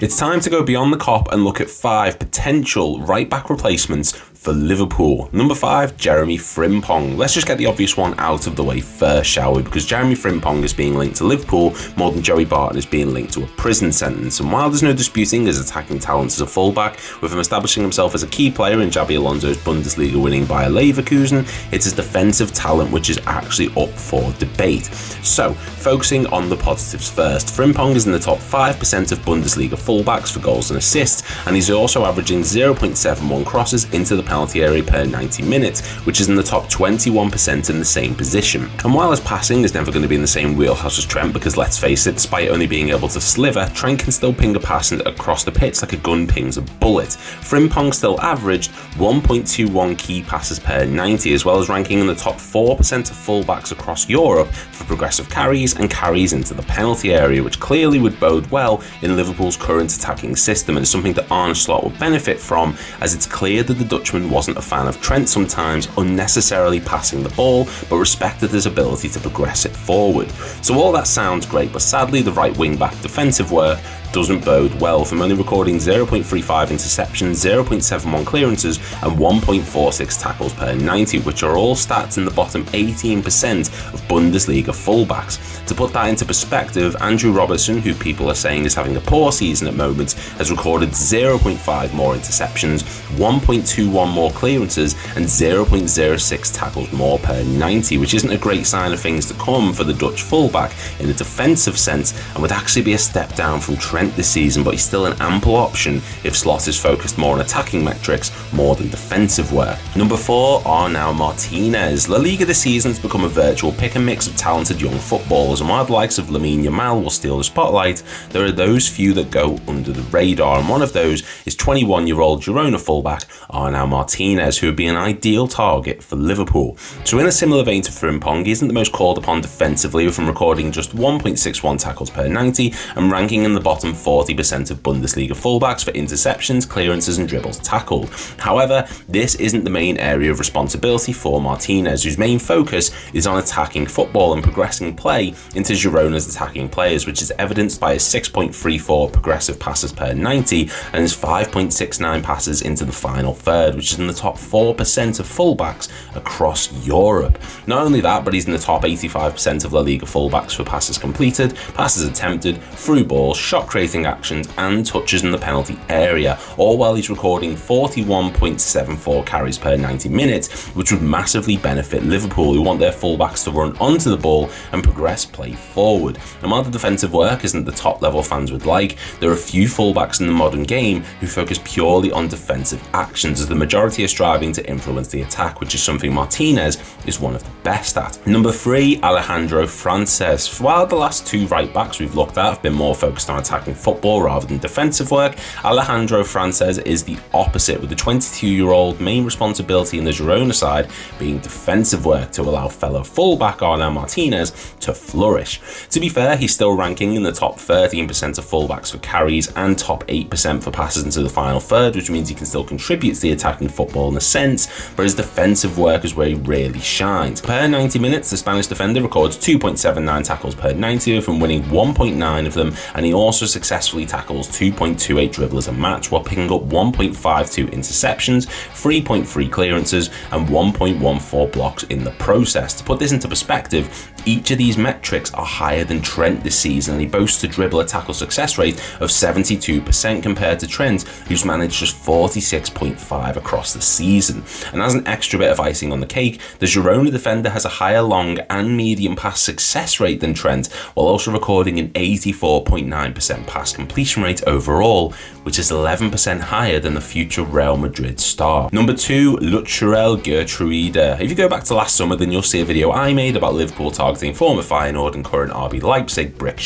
It's time to go beyond the cop and look at 5 potential right-back replacements for Liverpool. Number 5, Jeremie Frimpong. Let's just get the obvious one out of the way first, shall we? Because Jeremie Frimpong is being linked to Liverpool more than Joey Barton is being linked to a prison sentence. And while there's no disputing his attacking talents as a fullback, with him establishing himself as a key player in Xabi Alonso's Bundesliga winning Bayer Leverkusen, it's his defensive talent which is actually up for debate. So, focusing on the positives first, Frimpong is in the top 5% of Bundesliga fullbacks for goals and assists, and he's also averaging 0.71 crosses into the penalty area per 90 minutes, which is in the top 21% in the same position. And while his passing is never going to be in the same wheelhouse as Trent, because let's face it, despite only being able to sliver, Trent can still ping a pass across the pitch like a gun pings a bullet. Frimpong still averaged 1.21 key passes per 90, as well as ranking in the top 4% of fullbacks across Europe for progressive carries and carries into the penalty area, which clearly would bode well in Liverpool's current attacking system, and is something that Arne will benefit from, as it's clear that the Dutchman wasn't a fan of Trent sometimes unnecessarily passing the ball, but respected his ability to progress it forward. So all that sounds great, but sadly the right wing-back defensive work doesn't bode well, from only recording 0.35 interceptions, 0.71 clearances and 1.46 tackles per 90, which are all stats in the bottom 18% of Bundesliga fullbacks. To put that into perspective, Andrew Robertson, who people are saying is having a poor season at moments, has recorded 0.5 more interceptions, 1.21 more clearances and 0.06 tackles more per 90, which isn't a great sign of things to come for the Dutch fullback in a defensive sense, and would actually be a step down from Trent this season, but he's still an ample option if Slot is focused more on attacking metrics more than defensive work. Number 4, Arnau Martinez. La Liga this season has become a virtual pick and mix of talented young footballers, and while the likes of Lamine Yamal will steal the spotlight, there are those few that go under the radar, and one of those is 21-year-old Girona fullback Arnau Martinez, who would be an ideal target for Liverpool. So in a similar vein to Frimpong, he isn't the most called upon defensively, with him recording just 1.61 tackles per 90 and ranking in the bottom 40% of Bundesliga fullbacks for interceptions, clearances and dribbles tackled. However, this isn't the main area of responsibility for Martinez, whose main focus is on attacking football and progressing play into Girona's attacking players, which is evidenced by his 6.34 progressive passes per 90 and his 5.69 passes into the final third, which is in the top 4% of fullbacks across Europe. Not only that, but he's in the top 85% of La Liga fullbacks for passes completed, passes attempted, through balls, shot creating actions and touches in the penalty area, all while he's recording 41.74 carries per 90 minutes, which would massively benefit Liverpool, who want their fullbacks to run onto the ball and progress play forward. And while the defensive work isn't the top level fans would like, there are few fullbacks in the modern game who focus purely on defensive actions, as the majority are striving to influence the attack, which is something Martinez is one of the best at. Number 3, Alejandro Frances. While the last 2 right backs we've looked at have been more focused on attacking football rather than defensive work, Alejandro Frances is the opposite, with the 22-year-old main responsibility in the Girona side being defensive work to allow fellow fullback Arnau Martinez to flourish. To be fair, he's still ranking in the top 13% of fullbacks for carries and top 8% for passes into the final third, which means he can still contribute to the attacking football in a sense, but his defensive work is where he really shines. Per 90 minutes, the Spanish defender records 2.79 tackles per 90, from winning 1.9 of them, and he also successfully tackles 2.28 dribblers a match, while picking up 1.52 interceptions, 3.3 clearances and 1.14 blocks in the process. To put this into perspective, each of these metrics are higher than Trent this season, and he boasts a dribble tackle success rate of 72% compared to Trent, who's managed just 46.5 across the season. And as an extra bit of icing on the cake, the Girona defender has a higher long and medium pass success rate than Trent, while also recording an 84.9% pass completion rate overall, which is 11% higher than the future Real Madrid star. Number 2, Lutsharel Geertruida. If you go back to last summer, then you'll see a video I made about Liverpool targeting former Feyenoord and current RB Leipzig brick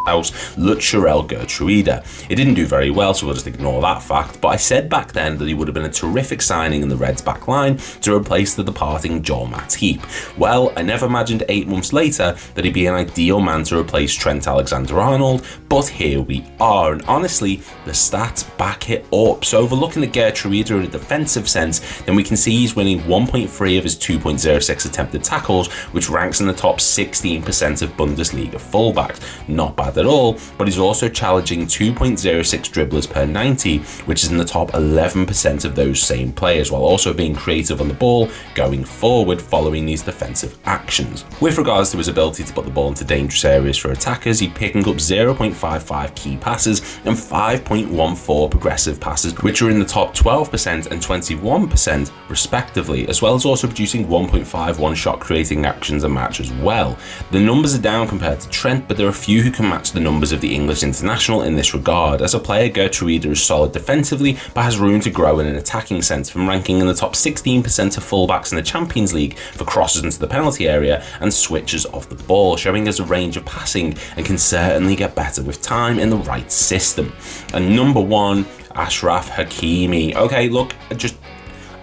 house Lutsharel Geertruida. It didn't do very well, so we'll just ignore that fact, but I said back then that he would have been a terrific signing in the Reds' back line to replace the departing Joel Matip. Well, I never imagined 8 months later that he'd be an ideal man to replace Trent Alexander-Arnold, but here we are, and honestly, the stats back it up. So overlooking at Geertruida in a defensive sense, then we can see he's winning 1.3 of his 2.06 attempted tackles, which ranks in the top 16% of Bundesliga fullbacks. Not bad bad at all, but he's also challenging 2.06 dribblers per 90, which is in the top 11% of those same players, while also being creative on the ball going forward following these defensive actions. With regards to his ability to put the ball into dangerous areas for attackers, he's picking up 0.55 key passes and 5.14 progressive passes, which are in the top 12% and 21% respectively, as well as also producing 1.51 shot creating actions a match as well. The numbers are down compared to Trent, but there are few who can match the numbers of the English international in this regard. As a player, Geertruida is solid defensively, but has room to grow in an attacking sense, from ranking in the top 16% of fullbacks in the Champions League for crosses into the penalty area and switches off the ball, showing us a range of passing and can certainly get better with time in the right system. And number 1, Achraf Hakimi. Okay, look,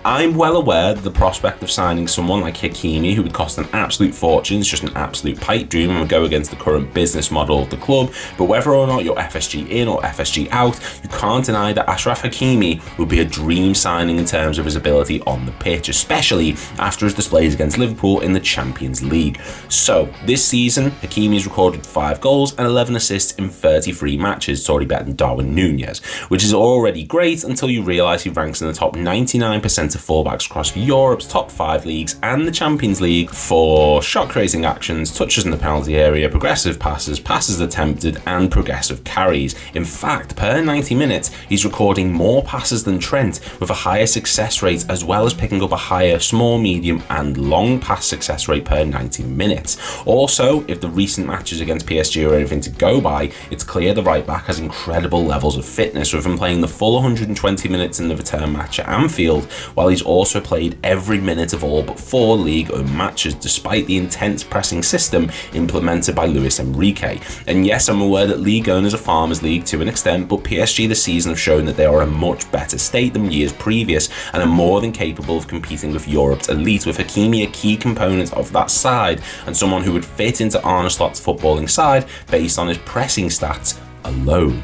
I'm well aware that the prospect of signing someone like Hakimi, who would cost an absolute fortune, is just an absolute pipe dream and would go against the current business model of the club. But whether or not you're FSG in or FSG out, you can't deny that Achraf Hakimi would be a dream signing in terms of his ability on the pitch, especially after his displays against Liverpool in the Champions League. So this season, Hakimi has recorded 5 goals and 11 assists in 33 matches. It's already better than Darwin Núñez, which is already great until you realise he ranks in the top 99% of fullbacks across Europe's top 5 leagues and the Champions League for shot creating actions, touches in the penalty area, progressive passes, passes attempted and progressive carries. In fact, per 90 minutes, he's recording more passes than Trent, with a higher success rate, as well as picking up a higher small, medium and long pass success rate per 90 minutes. Also, if the recent matches against PSG are anything to go by, it's clear the right back has incredible levels of fitness, with him playing the full 120 minutes in the return match at Anfield, while he's also played every minute of all but 4 Ligue 1 matches, despite the intense pressing system implemented by Luis Enrique. And yes, I'm aware that Ligue 1 is a farmers league to an extent, but PSG this season have shown that they are in a much better state than years previous and are more than capable of competing with Europe's elite, with Hakimi a key component of that side and someone who would fit into Arne Slot's footballing side based on his pressing stats alone.